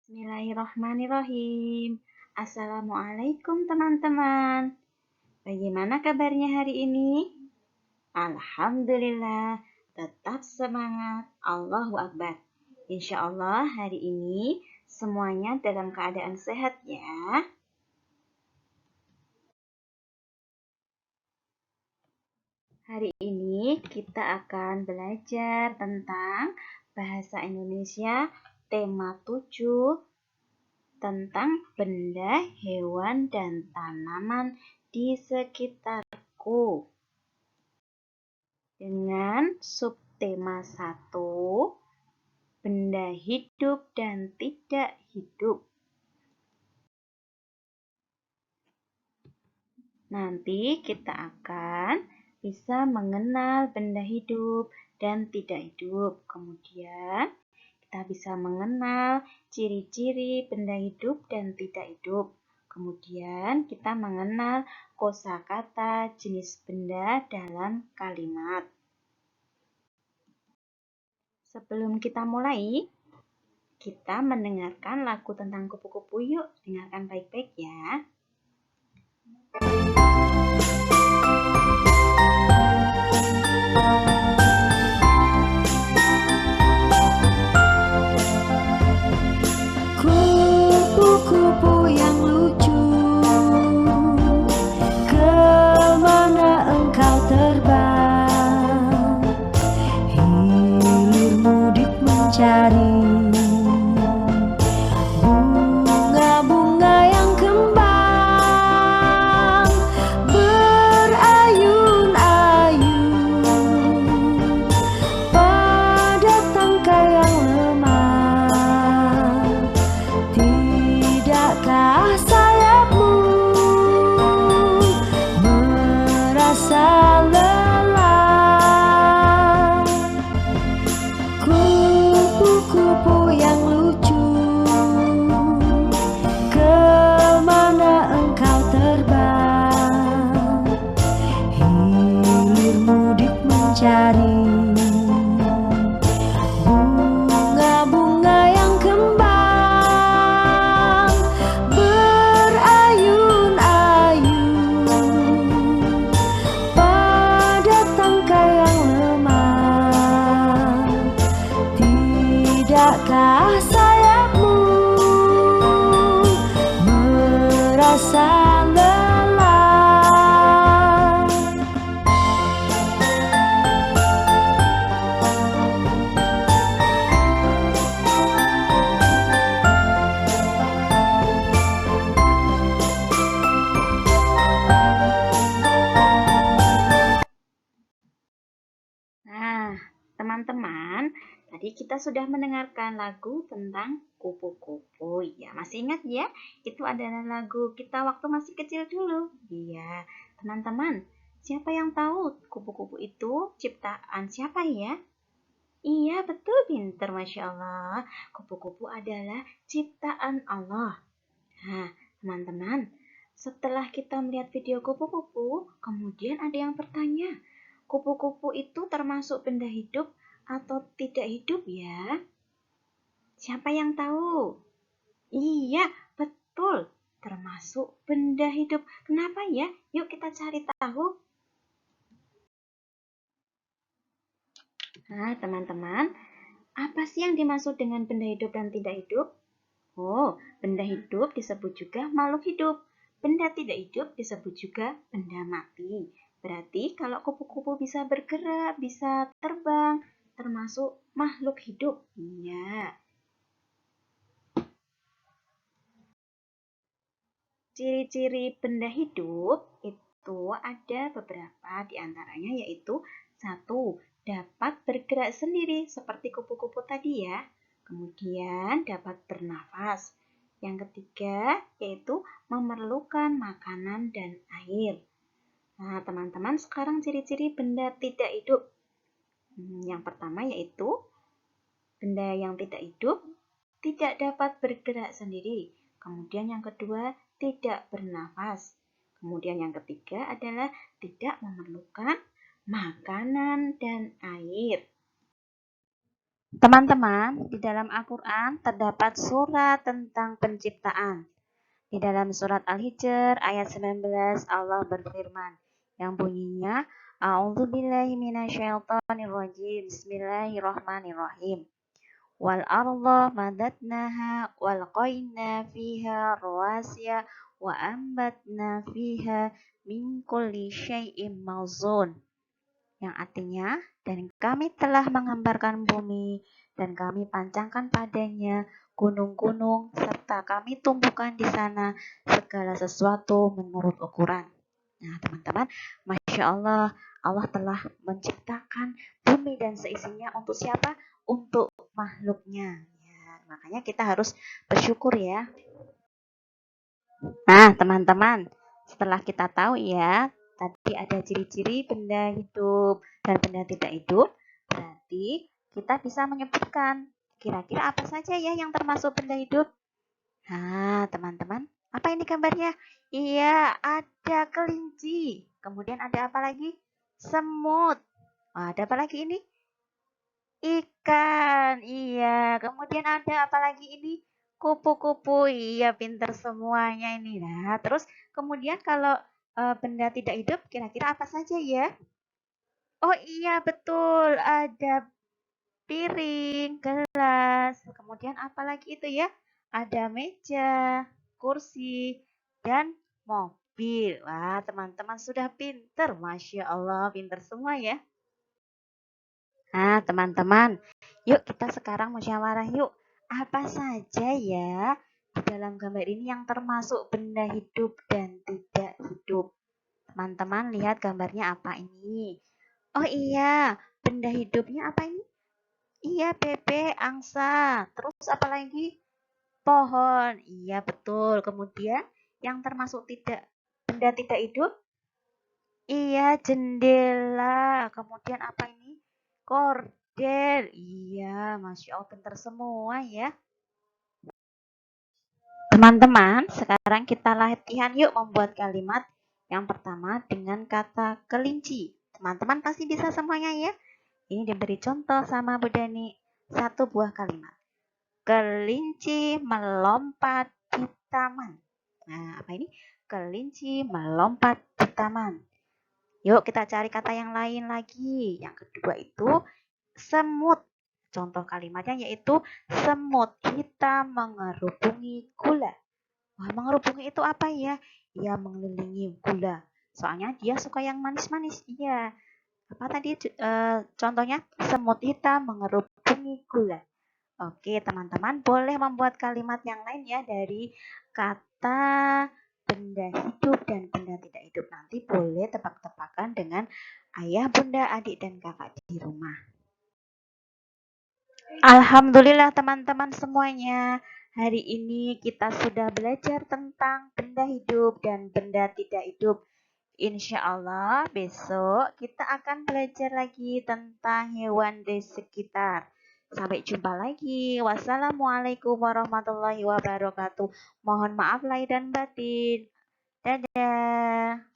Bismillahirrahmanirrahim. Assalamualaikum teman-teman. Bagaimana kabarnya hari ini? Alhamdulillah, tetap semangat. Allahu Akbar. Insya Allah hari ini semuanya dalam keadaan sehat ya. Hari ini kita akan belajar tentang bahasa Indonesia tema 7 tentang benda, hewan, dan tanaman di sekitarku. Dengan subtema 1, benda hidup dan tidak hidup. Nanti kita akan bisa mengenal benda hidup dan tidak hidup. Kemudian kita bisa mengenal ciri-ciri benda hidup dan tidak hidup. Kemudian kita mengenal kosakata jenis benda dalam kalimat. Sebelum kita mulai, kita mendengarkan lagu tentang kupu-kupu yuk. Dengarkan baik-baik ya. Kupu-kupu yang lucu, kemana engkau terbang? Hilir mudik mencari bunga-bunga yang kembang, berayun-ayun pada tangkai yang lemah. Tidakkah sayapmu merasa lelah? Kupu-kupu yang lucu, kemana engkau terbang? Hilir mudik mencari bunga-bunga yang kembang, berayun-ayun pada tangkai yang lemah. Tidakkah sayapmu merasa lelah? Nah, teman-teman, tadi kita sudah mendengarkan lagu tentang kupu-kupu. Ya, masih ingat ya? Itu adalah lagu kita waktu masih kecil dulu. Iya, teman-teman, siapa yang tahu kupu-kupu itu ciptaan siapa ya? Iya, betul, pinter, Masya Allah. Kupu-kupu adalah ciptaan Allah. Nah, teman-teman, setelah kita melihat video kupu-kupu, kemudian ada yang bertanya, kupu-kupu itu termasuk benda hidup atau tidak hidup ya? Siapa yang tahu? Iya, betul, termasuk benda hidup. Kenapa ya? Yuk kita cari tahu. Nah, teman-teman, apa sih yang dimaksud dengan benda hidup dan tidak hidup? Oh, benda hidup disebut juga makhluk hidup. Benda tidak hidup disebut juga benda mati. Berarti kalau kupu-kupu bisa bergerak, bisa terbang, termasuk makhluk hidup. Iya. Ciri-ciri benda hidup itu ada beberapa, diantaranya yaitu 1. Dapat bergerak sendiri seperti kupu-kupu tadi ya. Kemudian dapat bernafas. Yang ketiga yaitu memerlukan makanan dan air. Nah, teman-teman, sekarang ciri-ciri benda tidak hidup. Yang pertama yaitu benda yang tidak hidup tidak dapat bergerak sendiri. Kemudian yang kedua, tidak bernafas. Kemudian yang ketiga adalah tidak memerlukan makanan dan air. Teman-teman, di dalam Al-Quran terdapat surat tentang penciptaan. Di dalam surat Al-Hijr ayat 19 Allah berfirman yang bunyinya A'udzubillahi minasyaitonirrajim. Bismillahirrahmanirrahim. Wal arda madatnaha wal qaina fiha rawasiya wa ambatna fiha min kulli syai'in mawzun. Yang artinya, dan kami telah menghamparkan bumi dan kami pancangkan padanya gunung-gunung serta kami tumbuhkan di sana segala sesuatu menurut ukuran. Nah, teman-teman, Masya Allah, Allah telah menciptakan bumi dan seisinya untuk siapa? Untuk makhluknya. Ya, makanya kita harus bersyukur ya. Nah, teman-teman, setelah kita tahu ya, tadi ada ciri-ciri benda hidup dan benda tidak hidup, berarti kita bisa menyebutkan kira-kira apa saja ya yang termasuk benda hidup. Nah, teman-teman, apa ini gambarnya? Iya, ada kelinci. Kemudian ada apa lagi? Semut. Ada apa lagi ini? Ikan. Iya, kemudian ada apa lagi ini? Kupu-kupu. Iya, pinter semuanya ini. Nah, terus kemudian kalau benda tidak hidup, kira-kira apa saja ya? Oh iya, betul. Ada piring, gelas. Kemudian apa lagi itu ya? Ada meja, kursi, dan mobil. Wah, teman-teman sudah pinter. Masya Allah, pinter semua ya. Nah, teman-teman, yuk kita sekarang musyawarah yuk. Apa saja ya di dalam gambar ini yang termasuk benda hidup dan tidak hidup? Teman-teman lihat gambarnya apa ini? Oh iya, benda hidupnya apa ini? Iya, bebek, angsa. Terus apa lagi? Pohon. Iya, betul. Kemudian yang termasuk tidak benda tidak hidup? Iya, jendela. Kemudian apa ini? Kordel. Iya, Masya Allah, pintar semua ya. Teman-teman, sekarang kita latihan yuk membuat kalimat yang pertama dengan kata kelinci. Teman-teman pasti bisa semuanya ya. Ini diberi contoh sama Bu Dani. Satu buah kalimat. Kelinci melompat di taman. Nah, apa ini? Kelinci melompat di taman. Yuk kita cari kata yang lain lagi. Yang kedua itu semut. Contoh kalimatnya yaitu semut hitam mengerubungi gula. Wah, mengerubungi itu apa ya? Ya, mengelilingi gula. Soalnya dia suka yang manis-manis. Iya. Apa tadi contohnya? Semut hitam mengerubungi gula. Oke, teman-teman boleh membuat kalimat yang lain ya dari kata benda hidup dan benda tidak hidup. Nanti boleh tebak-tebakan dengan ayah, bunda, adik, dan kakak di rumah. Alhamdulillah teman-teman semuanya. Hari ini kita sudah belajar tentang benda hidup dan benda tidak hidup. Insya Allah besok kita akan belajar lagi tentang hewan di sekitar. Sampai jumpa lagi. Wassalamualaikum warahmatullahi wabarakatuh. Mohon maaf lahir dan batin. Dadah.